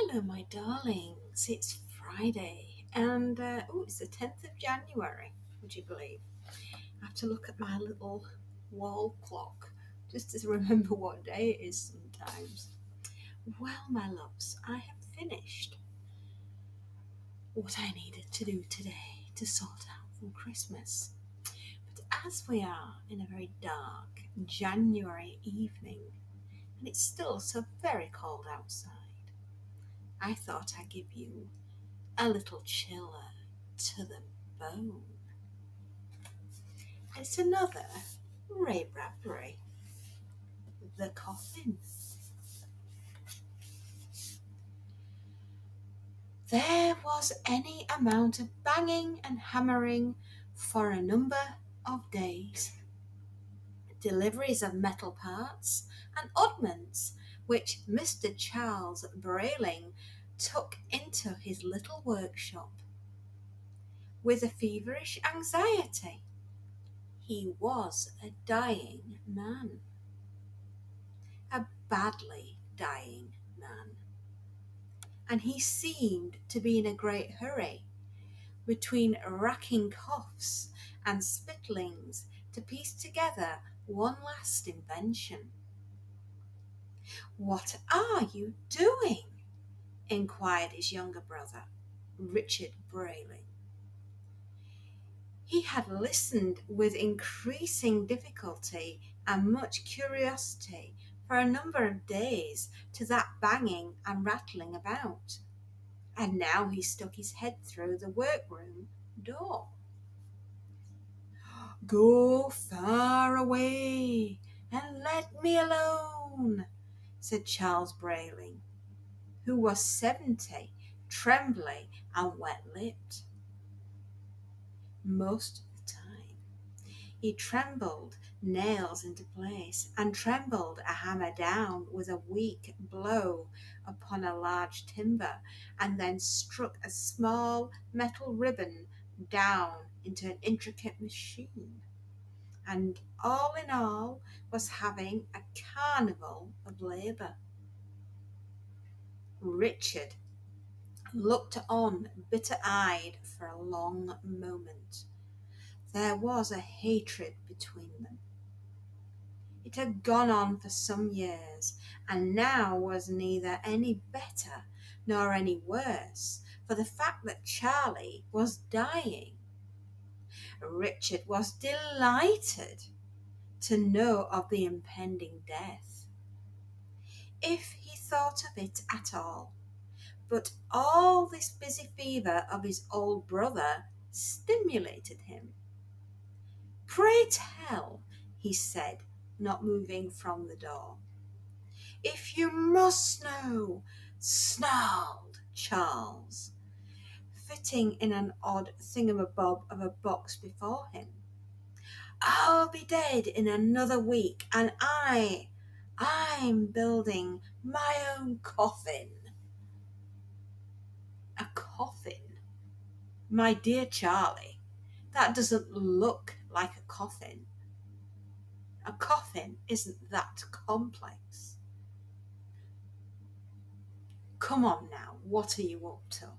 Hello, my darlings. It's Friday, and it's the 10th of January. Would you believe? I have to look at my little wall clock just to remember what day it is sometimes. Well, my loves, I have finished what I needed to do today to sort out for Christmas. But as we are in a very dark January evening, and it's still so very cold outside, I thought I'd give you a little chiller to the bone. It's another Ray Bradbury, The Coffin. There was any amount of banging and hammering for a number of days. Deliveries of metal parts and oddments which Mr. Charles Brayling took into his little workshop with a feverish anxiety. He was a dying man. A badly dying man. And he seemed to be in a great hurry, between racking coughs and spittlings, to piece together one last invention. "What are you doing?" inquired his younger brother, Richard Brayling. He had listened with increasing difficulty and much curiosity for a number of days to that banging and rattling about, and now he stuck his head through the workroom door. "Go far away and let me alone," said Charles Brayling, who was 70, trembly and wet-lipped. Most of the time he trembled nails into place and trembled a hammer down with a weak blow upon a large timber, and then struck a small metal ribbon down into an intricate machine, and all in all was having a carnival of labour. Richard looked on bitter-eyed for a long moment. There was a hatred between them. It had gone on for some years, and now was neither any better nor any worse for the fact that Charlie was dying. Richard was delighted to know of the impending death, if he thought of it at all, but all this busy fever of his old brother stimulated him. "Pray tell," he said, not moving from the door. "If you must know," snarled Charles, fitting in an odd thingamabob of a box before him. "I'll be dead in another week, and I'm building my own coffin." "A coffin? My dear Charlie, that doesn't look like a coffin. A coffin isn't that complex. Come on now, what are you up to?"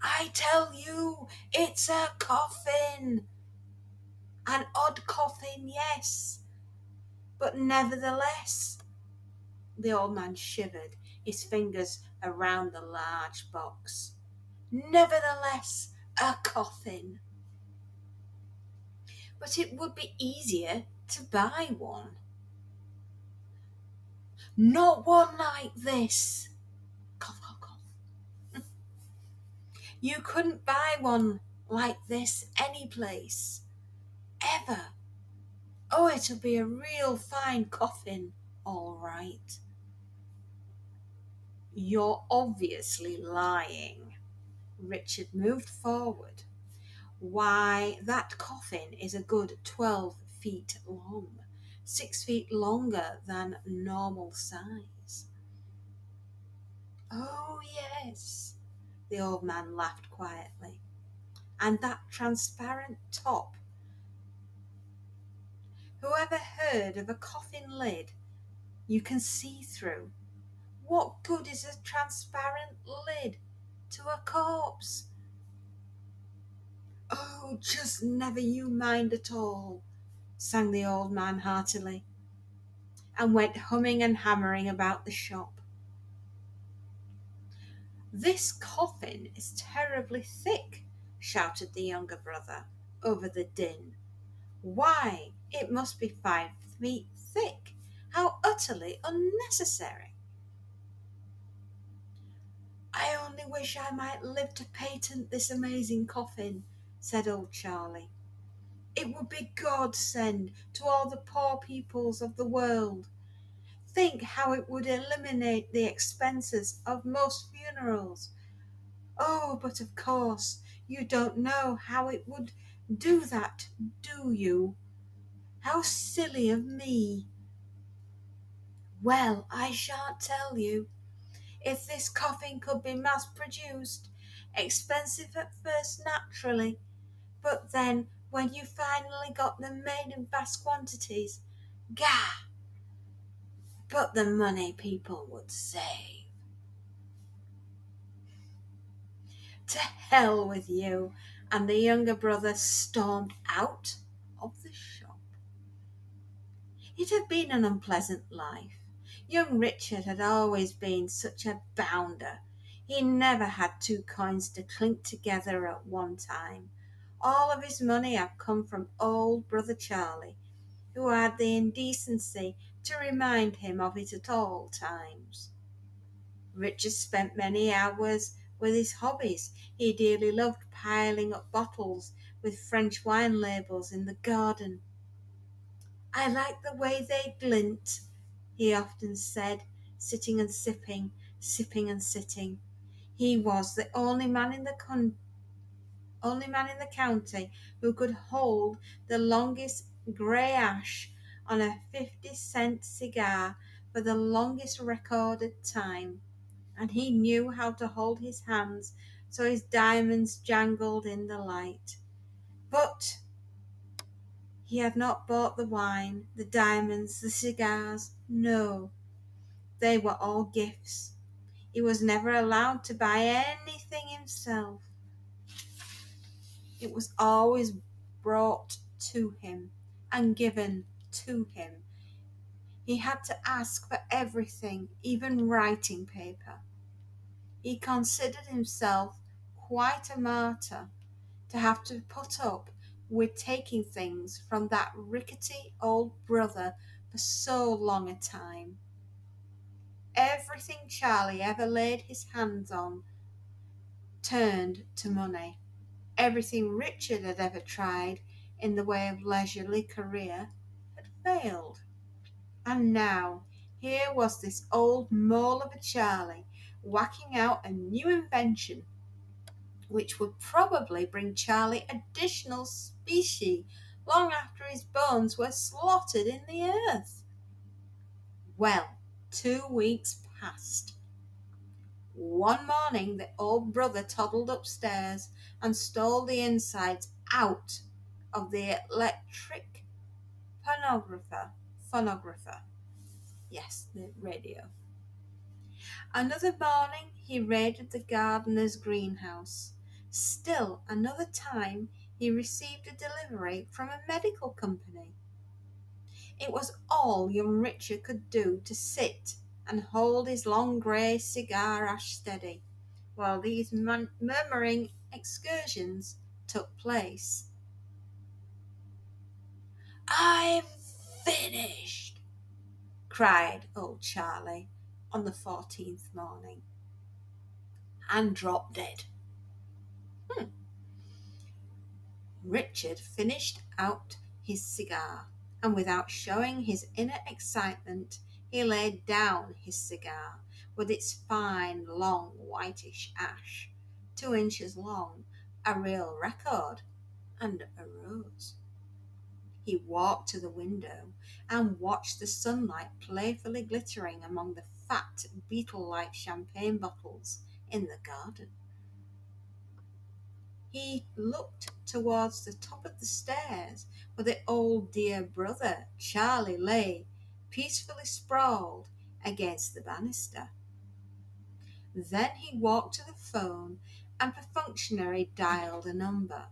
"I tell you, it's a coffin." "An odd coffin, yes, but nevertheless." The old man shivered his fingers around the large box. "Nevertheless, a coffin. But it would be easier to buy one." "Not one like this." Cough, cough, cough. "You couldn't buy one like this any place, ever. Oh, it'll be a real fine coffin, all right." "You're obviously lying." Richard moved forward. "Why, that coffin is a good 12 feet long, 6 feet longer than normal size." "Oh, yes," the old man laughed quietly. "And that transparent top. Whoever heard of a coffin lid you can see through? What good is a transparent lid to a corpse? Oh, just never you mind at all, sang the old man heartily, and went humming and hammering about the shop. This coffin is terribly thick, shouted the younger brother over the din. Why, it must be 5 feet thick. How utterly unnecessary. I only wish I might live to patent this amazing coffin, said old Charlie. It would be godsend to all the poor peoples of the world. Think how it would eliminate the expenses of most funerals. Oh, but of course you don't know how it would do that, do you? How silly of me. Well, I shan't tell you. If this coffin could be mass produced, expensive at first naturally, but then when you finally got them made in vast quantities, gah! But the money people would save. To hell with you, and the younger brother stormed out of the shop. It had been an unpleasant life. Young Richard had always been such a bounder. He never had 2 coins to clink together at one time. All of his money had come from old brother Charlie, who had the indecency to remind him of it at all times. Richard spent many hours with his hobbies. He dearly loved piling up bottles with French wine labels in the garden. I like the way they glint, he often said, sitting and sipping, sipping and sitting. He was the only man in the county who could hold the longest grey ash on a 50-cent cigar for the longest recorded time, and he knew how to hold his hands so his diamonds jangled in the light. But he had not bought the wine, the diamonds, the cigars. No, they were all gifts. He was never allowed to buy anything himself. It was always brought to him and given to him. He had to ask for everything, even writing paper. He considered himself quite a martyr to have to put up with taking things from that rickety old brother for so long a time. Everything Charlie ever laid his hands on turned to money. Everything Richard had ever tried in the way of leisurely career had failed. And now here was this old mole of a Charlie whacking out a new invention which would probably bring Charlie additional specie long after his bones were slotted in the earth. Well, 2 weeks passed. One morning the old brother toddled upstairs and stole the insides out of the electric phonographer. Yes, the radio. Another morning he raided the gardener's greenhouse. Still another time he received a delivery from a medical company. It was all young Richard could do to sit and hold his long grey cigar ash steady while these murmuring excursions took place. "I'm finished," cried old Charlie on the 14th morning, and dropped dead. Richard finished out his cigar, and without showing his inner excitement, he laid down his cigar with its fine, long, whitish ash, 2 inches long, a real record, and arose. He walked to the window and watched the sunlight playfully glittering among the fat, beetle-like champagne bottles in the garden. He looked towards the top of the stairs where the old dear brother Charlie lay peacefully sprawled against the banister. Then he walked to the phone and perfunctory dialed a number.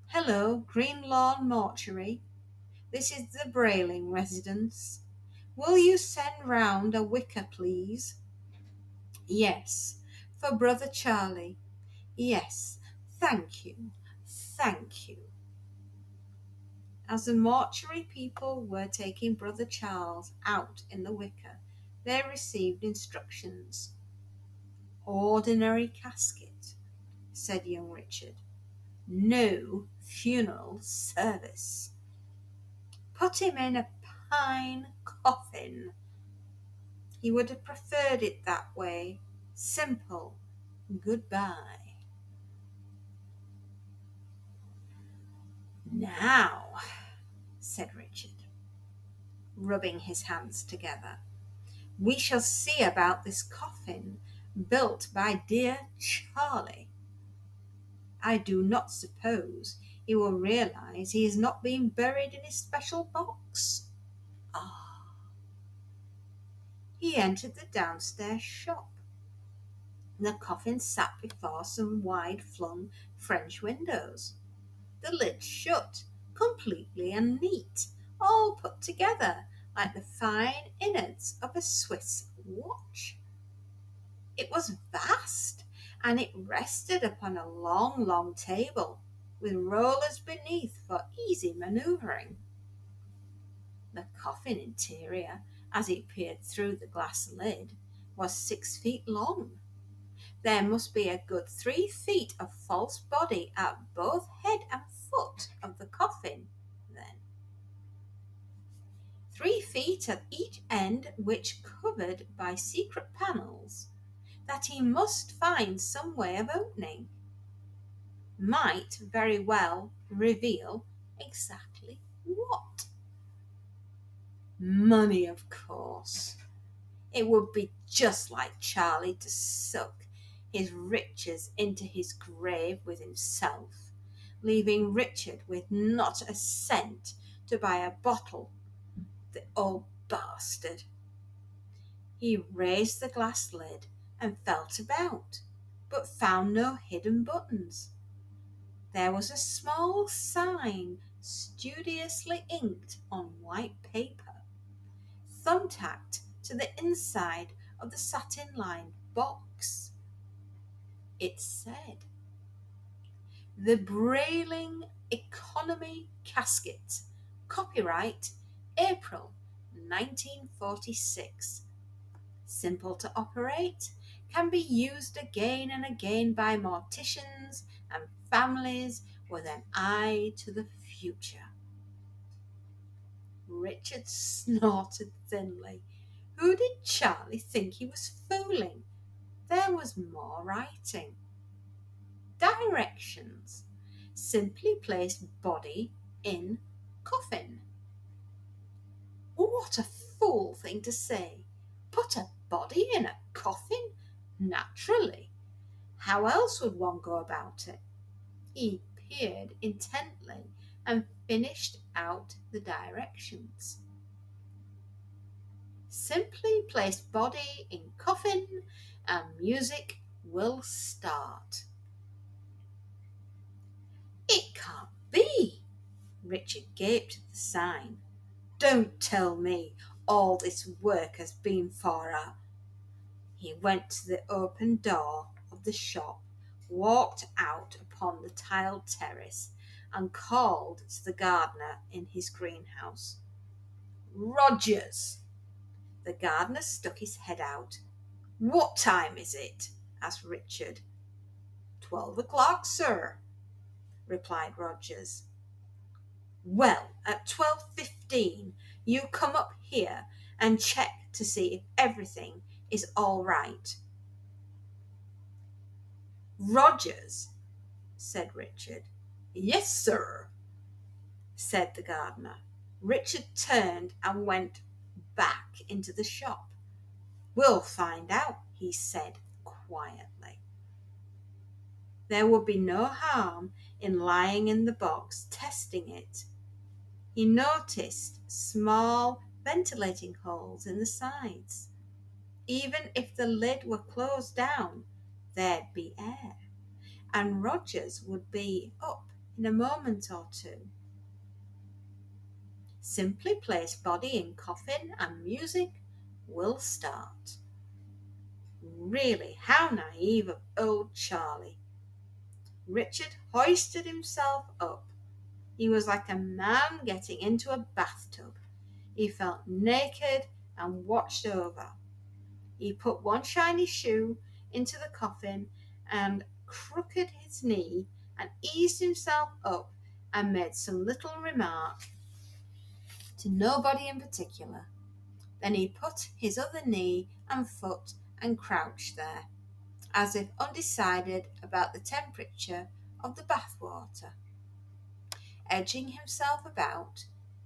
"Hello, Green Lawn Mortuary. This is the Brayling residence. Will you send round a wicker, please?" "Yes, for Brother Charlie." "Yes, thank you, thank you." As the mortuary people were taking Brother Charles out in the wicker, they received instructions. "Ordinary casket," said young Richard. "No funeral service. Put him in a pine coffin." He would have preferred it that way. Simple. Goodbye. "Now," said Richard, rubbing his hands together, "we shall see about this coffin built by dear Charlie. I do not suppose he will realize he is not being buried in his special box." Ah. He entered the downstairs shop. The coffin sat before some wide-flung French windows. The lid shut, completely and neat, all put together like the fine innards of a Swiss watch. It was vast, and it rested upon a long table, with rollers beneath for easy manoeuvring. The coffin interior, as it peered through the glass lid, was 6 feet long. There must be a good 3 feet of false body at both head and foot of the coffin, then. 3 feet at each end, which covered by secret panels that he must find some way of opening, might very well reveal exactly what. Money, of course. It would be just like Charlie to suck his riches into his grave with himself, leaving Richard with not a cent to buy a bottle. The old bastard. He raised the glass lid and felt about, but found no hidden buttons. There was a small sign studiously inked on white paper, thumbtacked to the inside of the satin-lined box. It said, "The Brayling Economy Casket, copyright April 1946. Simple to operate, can be used again and again by morticians and families with an eye to the future." Richard snorted thinly. Who did Charlie think he was fooling? There was more writing. Directions. Simply place body in coffin. What a fool thing to say. Put a body in a coffin? Naturally. How else would one go about it? He peered intently and finished out the directions. Simply place body in coffin and music will start. It can't be. Richard gaped at the sign. Don't tell me all this work has been for her. He went to the open door of the shop, walked out upon the tiled terrace, and called to the gardener in his greenhouse. "Rogers!" The gardener stuck his head out. "What time is it?" asked Richard. 12 o'clock, sir," replied Rogers. "Well, at 12:15 you come up here and check to see if everything is all right." "Rogers," said Richard. "Yes, sir," said the gardener. Richard turned and went back into the shop. "We'll find out," he said quietly. There would be no harm in lying in the box, testing it. He noticed small ventilating holes in the sides. Even if the lid were closed down, there'd be air, and Rogers would be up in a moment or two. Simply place body in coffin and music will start. Really, how naive of old Charlie. Richard hoisted himself up. He was like a man getting into a bathtub. He felt naked and watched over. He put one shiny shoe into the coffin and crooked his knee and eased himself up and made some little remark to nobody in particular. Then he put his other knee and foot and crouched there, as if undecided about the temperature of the bath water. Edging himself about,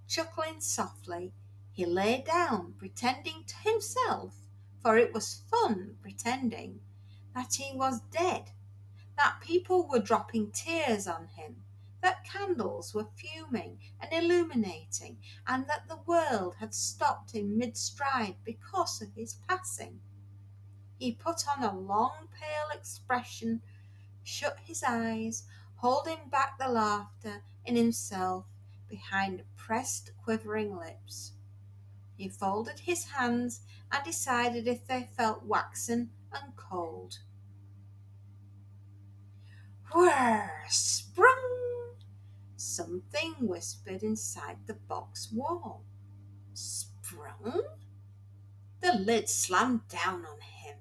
chuckling softly, he lay down, pretending to himself, for it was fun pretending, that he was dead, that people were dropping tears on him, that candles were fuming and illuminating, and that the world had stopped in mid-stride because of his passing. He put on a long, pale expression, shut his eyes, holding back the laughter in himself behind pressed, quivering lips. He folded his hands and decided if they felt waxen and cold. Whirr! Sprung! Something whispered inside the box wall. Sprung? The lid slammed down on him.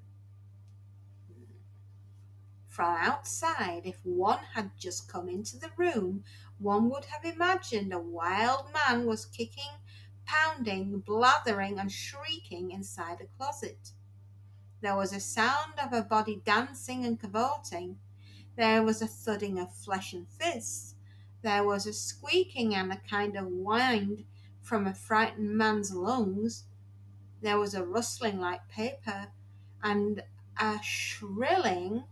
From outside, if one had just come into the room, one would have imagined a wild man was kicking, pounding, blathering, and shrieking inside a closet. There was a sound of a body dancing and cavorting. There was a thudding of flesh and fists. There was a squeaking and a kind of whine from a frightened man's lungs. There was a rustling like paper and a shrilling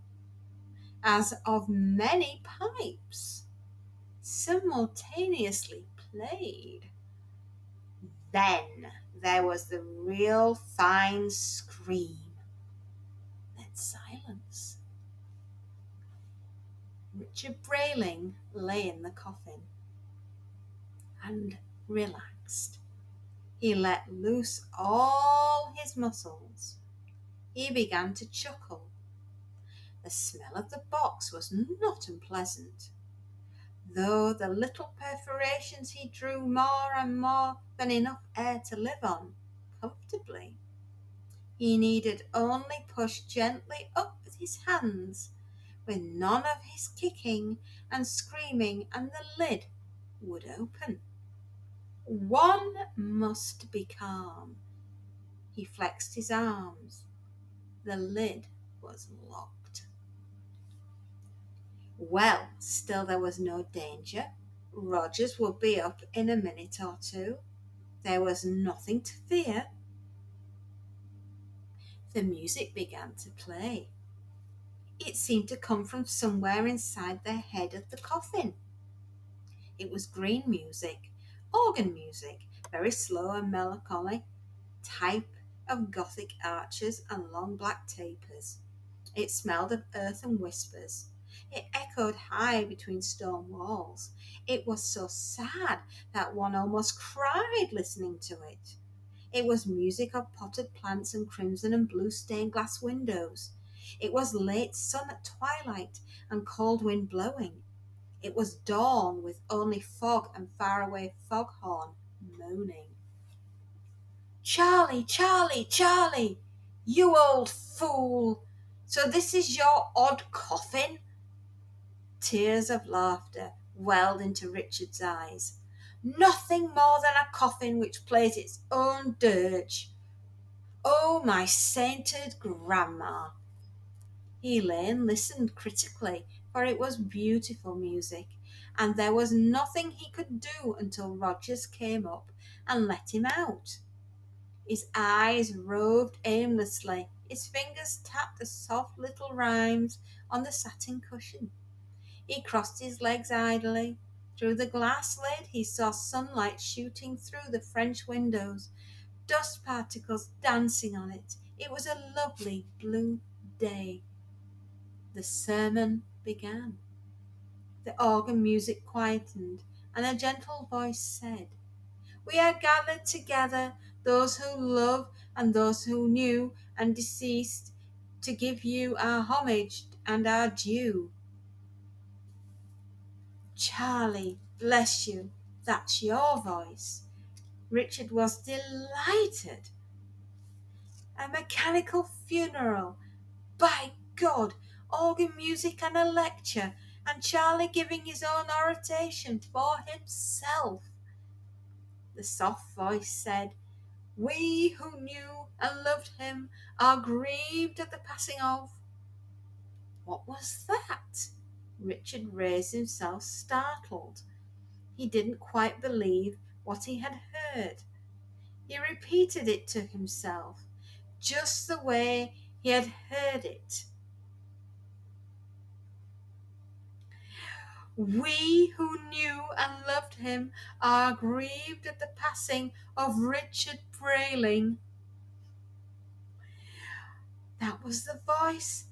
as of many pipes simultaneously played. Then there was the real fine scream. Then silence. Richard Brayling lay in the coffin and relaxed. He let loose all his muscles. He began to chuckle. The smell of the box was not unpleasant, though the little perforations he drew more and more than enough air to live on comfortably. He needed only push gently up with his hands, with none of his kicking and screaming, and the lid would open. One must be calm. He flexed his arms. The lid was locked. Well, still there was no danger. Rogers would be up in a minute or two. There was nothing to fear. The music began to play. It seemed to come from somewhere inside the head of the coffin. It was green music, organ music, very slow and melancholy, type of Gothic arches and long black tapers. It smelled of earth and whispers. It echoed high between stone walls. It was so sad that one almost cried listening to it. It was music of potted plants and crimson and blue stained glass windows. It was late sun at twilight and cold wind blowing. It was dawn with only fog and faraway foghorn moaning. Charlie, Charlie, Charlie, you old fool! So this is your odd coffin? Tears of laughter welled into Richard's eyes. Nothing more than a coffin which plays its own dirge. Oh, my sainted grandma! He lay and listened critically, for it was beautiful music, and there was nothing he could do until Rogers came up and let him out. His eyes roved aimlessly. His fingers tapped the soft little rhymes on the satin cushion. He crossed his legs idly. Through the glass lid he saw sunlight shooting through the French windows, dust particles dancing on it. It was a lovely blue day. The sermon began. The organ music quietened, and a gentle voice said, "We are gathered together, those who love and those who knew and deceased, to give you our homage and our due." "Charlie, bless you, that's your voice." Richard was delighted. A mechanical funeral. By God, organ music and a lecture, and Charlie giving his own oration for himself. The soft voice said, "We who knew and loved him are grieved at the passing of—" What was that? Richard raised himself, startled. He didn't quite believe what he had heard. He repeated it to himself, just the way he had heard it. "We who knew and loved him are grieved at the passing of Richard Brayling." That was the voice.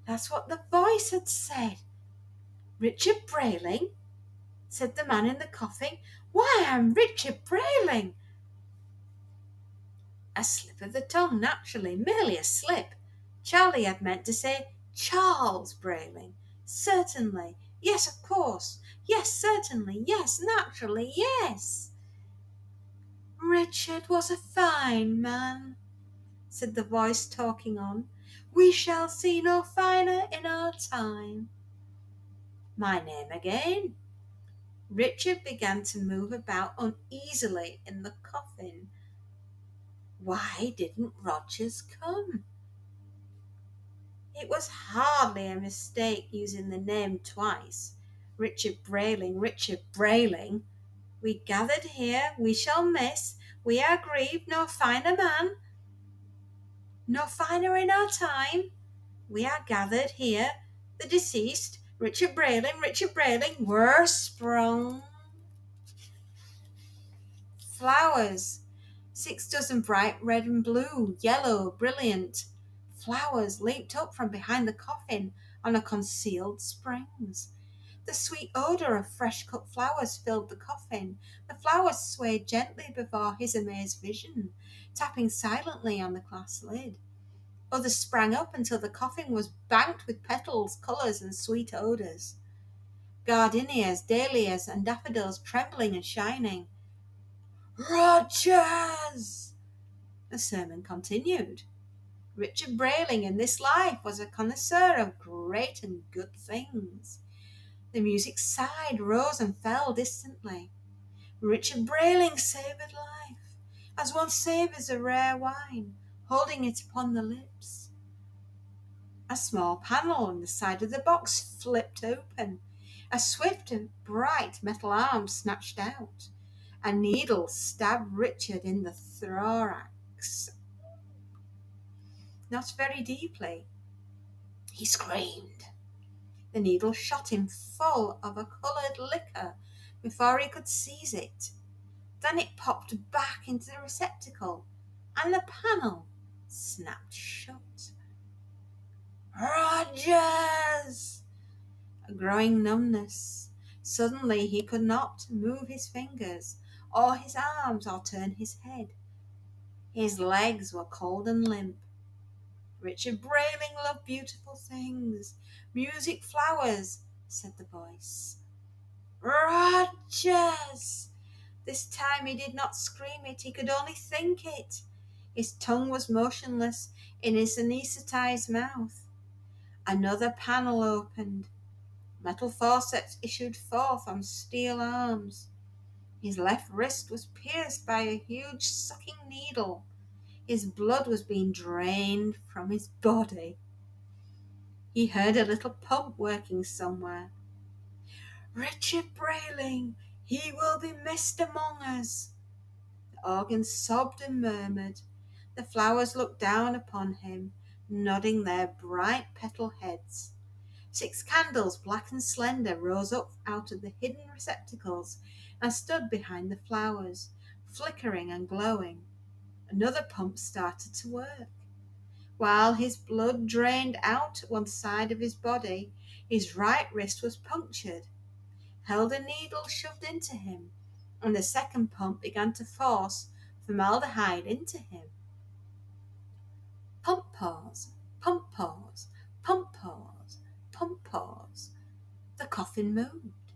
That's what the voice had said. "Richard Brayling?" said the man in the coffin. "Why, I'm Richard Brayling." A slip of the tongue, naturally, merely a slip. Charlie had meant to say Charles Brayling. Certainly. Yes, of course. Yes, certainly. Yes, naturally, yes. "Richard was a fine man," said the voice, talking on. "We shall see no finer in our time." "My name again." Richard began to move about uneasily in the coffin. Why didn't Rogers come? It was hardly a mistake using the name twice. Richard Brayling, Richard Brayling. "We gathered here, we shall miss. We are grieved, no finer man, no finer in our time. We are gathered here, the deceased, Richard Brayling, were sprung flowers. 6 dozen bright red and blue, yellow, brilliant flowers leaped up from behind the coffin on a concealed springs. The sweet odour of fresh cut flowers filled the coffin. The flowers swayed gently before his amazed vision, tapping silently on the glass lid. Others sprang up until the coffin was banked with petals, colours, and sweet odours. Gardenias, dahlias, and daffodils trembling and shining. "Rogers!" The sermon continued. Richard Brayling in this life was a connoisseur of great and good things. The music sighed, rose, and fell distantly. Richard Brayling savoured life, as one savours a rare wine, holding it upon the lips. A small panel in the side of the box flipped open. A swift and bright metal arm snatched out. A needle stabbed Richard in the thorax. Not very deeply. He screamed. The needle shot him full of a coloured liquor before he could seize it. Then it popped back into the receptacle, and the panel snapped shut. "Rogers!" A growing numbness. Suddenly he could not move his fingers, or his arms, or turn his head. His legs were cold and limp. "Richard Brayling loved beautiful things, music, flowers," said the voice. "Rogers!" This time he did not scream it, he could only think it. His tongue was motionless in his anaesthetized mouth. Another panel opened. Metal forceps issued forth on steel arms. His left wrist was pierced by a huge sucking needle. His blood was being drained from his body. He heard a little pump working somewhere. "Richard Brayling, he will be missed among us." The organ sobbed and murmured. The flowers looked down upon him, nodding their bright petal heads. 6 candles, black and slender, rose up out of the hidden receptacles and stood behind the flowers, flickering and glowing. Another pump started to work. While his blood drained out one side of his body, his right wrist was punctured. Held a needle shoved into him, and the second pump began to force formaldehyde into him. Pump pause, pump pause, pump pause, pump pause. The coffin moved.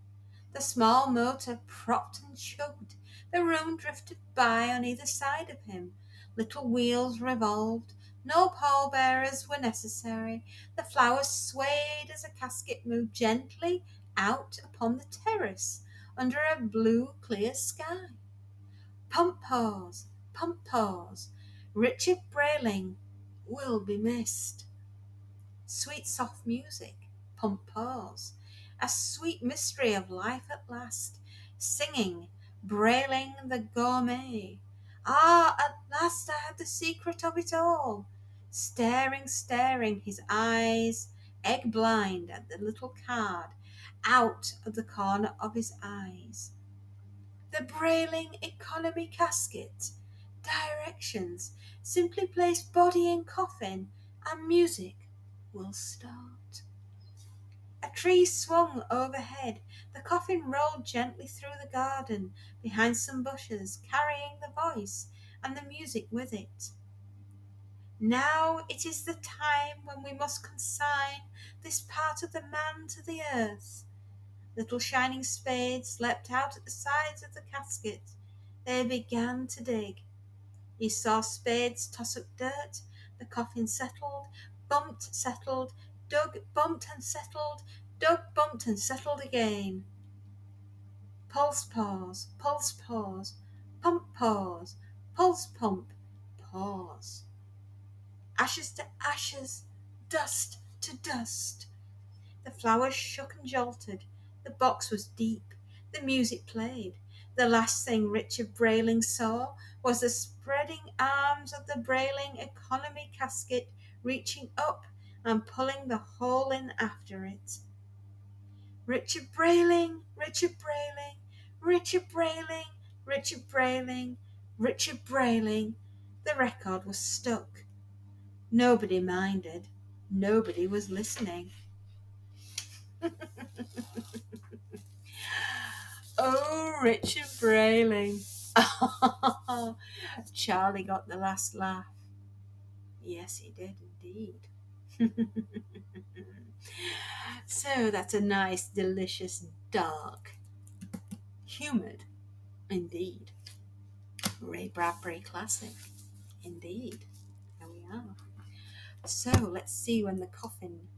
The small motor propped and chugged. The room drifted by on either side of him. Little wheels revolved. No pallbearers were necessary. The flowers swayed as a casket moved gently out upon the terrace under a blue clear sky. Pump pause, pump pause. Richard Brayling will be missed. Sweet soft music, pump pause. A sweet mystery of life at last, singing, Brayling the gourmet. Ah, at last I had the secret of it all. Staring, staring, his eyes egg blind at the little card out of the corner of his eyes. The Brayling economy casket. Directions. Simply place body in coffin and music will start. A tree swung overhead. The coffin rolled gently through the garden behind some bushes, carrying the voice and the music with it. Now it is the time when we must consign this part of the man to the earth. Little shining spades leapt out at the sides of the casket. They began to dig. He saw spades toss up dirt. The coffin settled, bumped, settled, dug, bumped and settled, dug, bumped and settled again. Pulse pause, pump pause, pulse pump, pause. Ashes to ashes, dust to dust. The flowers shook and jolted. The box was deep. The music played. The last thing Richard Brayling saw was the spreading arms of the Brayling economy casket reaching up and pulling the hole in after it. Richard Brayling, Richard Brayling, Richard Brayling, Richard Brayling, Richard Brayling. The record was stuck. Nobody minded. Nobody was listening. Oh, Richard Brayling. Charlie got the last laugh. Yes, he did indeed. So that's a nice, delicious, dark, humoured, indeed, Ray Bradbury classic. Indeed. There we are. So let's see when the coffin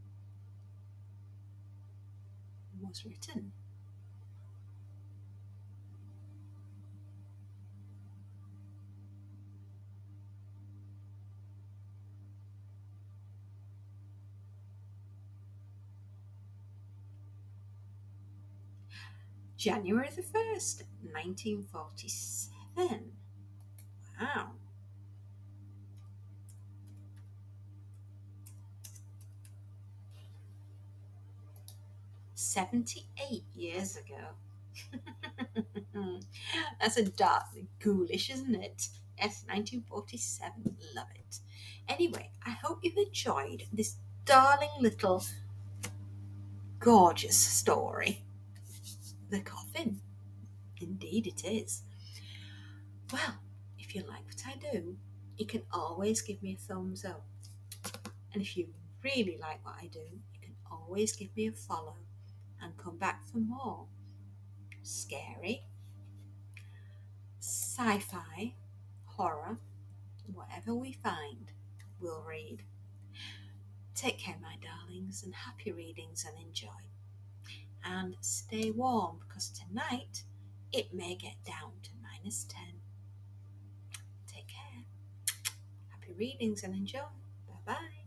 was written. January the 1st, 1947. Wow. 78 years ago. That's a dark, ghoulish, isn't it? Yes, 1947. Love it. Anyway, I hope you've enjoyed this darling little gorgeous story. The Coffin. Indeed it is. Well, if you like what I do, you can always give me a thumbs up. And if you really like what I do, you can always give me a follow and come back for more scary, sci-fi, horror, whatever we find, we'll read. Take care, my darlings, and happy readings and enjoy. And stay warm because tonight it may get down to -10. Take care. Happy readings and enjoy. Bye bye.